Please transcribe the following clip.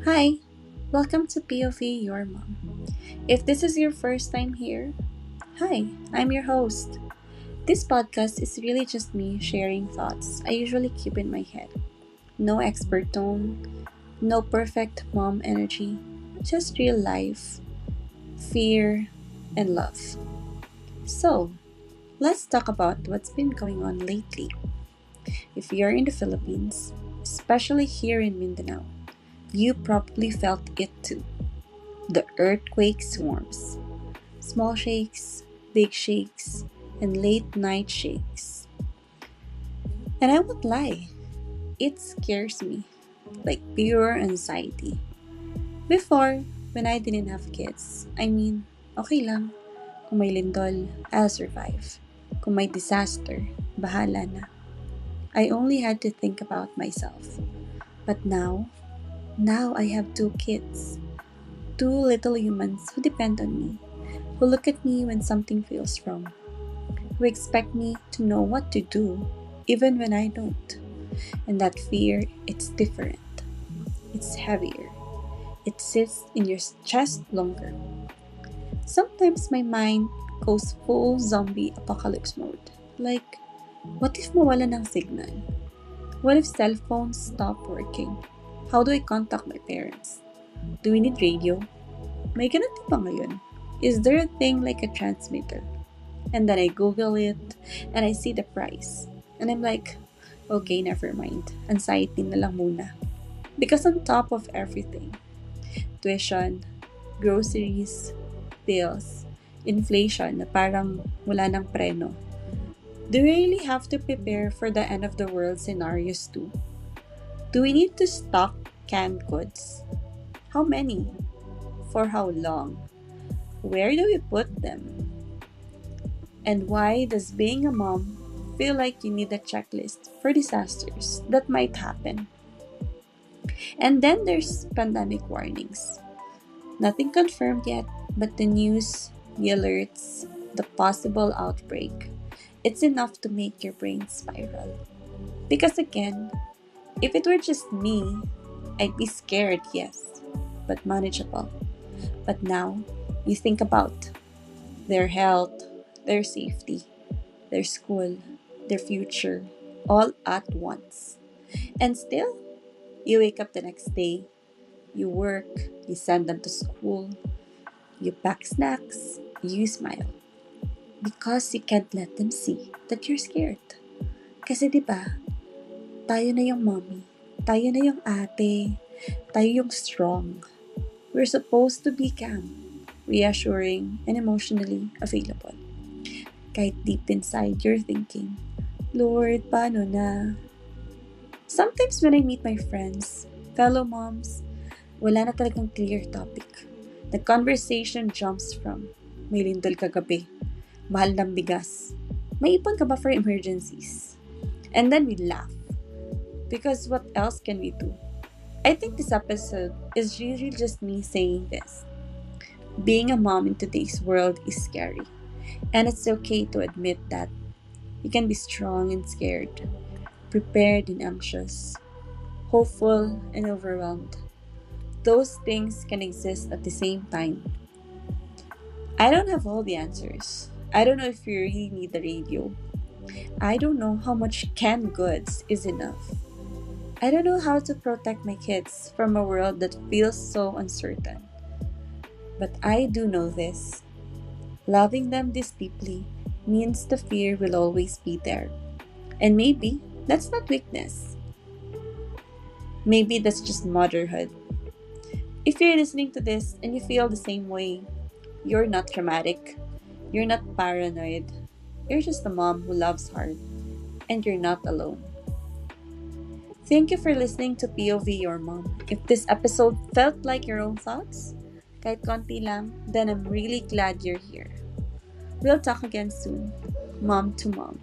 Hi, welcome to POV Your Mom. If this is your first time here, hi, I'm your host. This podcast is really just me sharing thoughts I usually keep in my head. No expert tone, no perfect mom energy, just real life, fear, and love. So, let's talk about what's been going on lately. If you're in the Philippines, especially here in Mindanao, you probably felt it too. The earthquake swarms. Small shakes, big shakes, and late night shakes. And I won't lie, it scares me. Like pure anxiety. Before, when I didn't have kids, okay lang. Kung may lindol, I'll survive. Kung may disaster, bahala na. I only had to think about myself. But now I have two kids. Two little humans who depend on me, who look at me when something feels wrong, who expect me to know what to do even when I don't. And that fear, it's different. It's heavier. It sits in your chest longer. Sometimes my mind goes full zombie apocalypse mode. Like, what if mawala ng signal? What if cell phones stop working? How do I contact my parents? Do we need radio? May ganito pa ngayon? Is there a thing like a transmitter? And then I Google it and I see the price. And I'm like, okay, never mind. Anxiety na lang muna. Because on top of everything, tuition, groceries, bills, inflation na parang wala ng preno. Do we really have to prepare for the end of the world scenarios too? Do we need to stock canned goods? How many? For how long? Where do we put them? And why does being a mom feel like you need a checklist for disasters that might happen? And then there's pandemic warnings. Nothing confirmed yet, but the news, the alerts, the possible outbreak. It's enough to make your brain spiral. Because again, if it were just me, I'd be scared, yes, but manageable. But now, you think about their health, their safety, their school, their future, all at once. And still, you wake up the next day, you work, you send them to school, you pack snacks, you smile. Because you can't let them see that you're scared. Kasi 'di ba, tayo na yung mommy, tayo na yung ate, tayo yung strong. We're supposed to be calm, reassuring, and emotionally available. Kahit deep inside you're thinking, Lord, paano na? Sometimes when I meet my friends, fellow moms, wala na talagang clear topic. The conversation jumps from, may lindol kagabi, mahal ng bigas, may ipon ka ba for emergencies? And then we laugh. Because what else can we do? I think this episode is really just me saying this. Being a mom in today's world is scary. And it's okay to admit that. You can be strong and scared, prepared and anxious, hopeful and overwhelmed. Those things can exist at the same time. I don't have all the answers. I don't know if you really need the radio. I don't know how much canned goods is enough. I don't know how to protect my kids from a world that feels so uncertain. But I do know this. Loving them this deeply means the fear will always be there. And maybe that's not weakness. Maybe that's just motherhood. If you're listening to this and you feel the same way, you're not dramatic. You're not paranoid. You're just a mom who loves hard. And you're not alone. Thank you for listening to POV Your Mom. If this episode felt like your own thoughts, kahit konti lang, then I'm really glad you're here. We'll talk again soon. Mom to mom.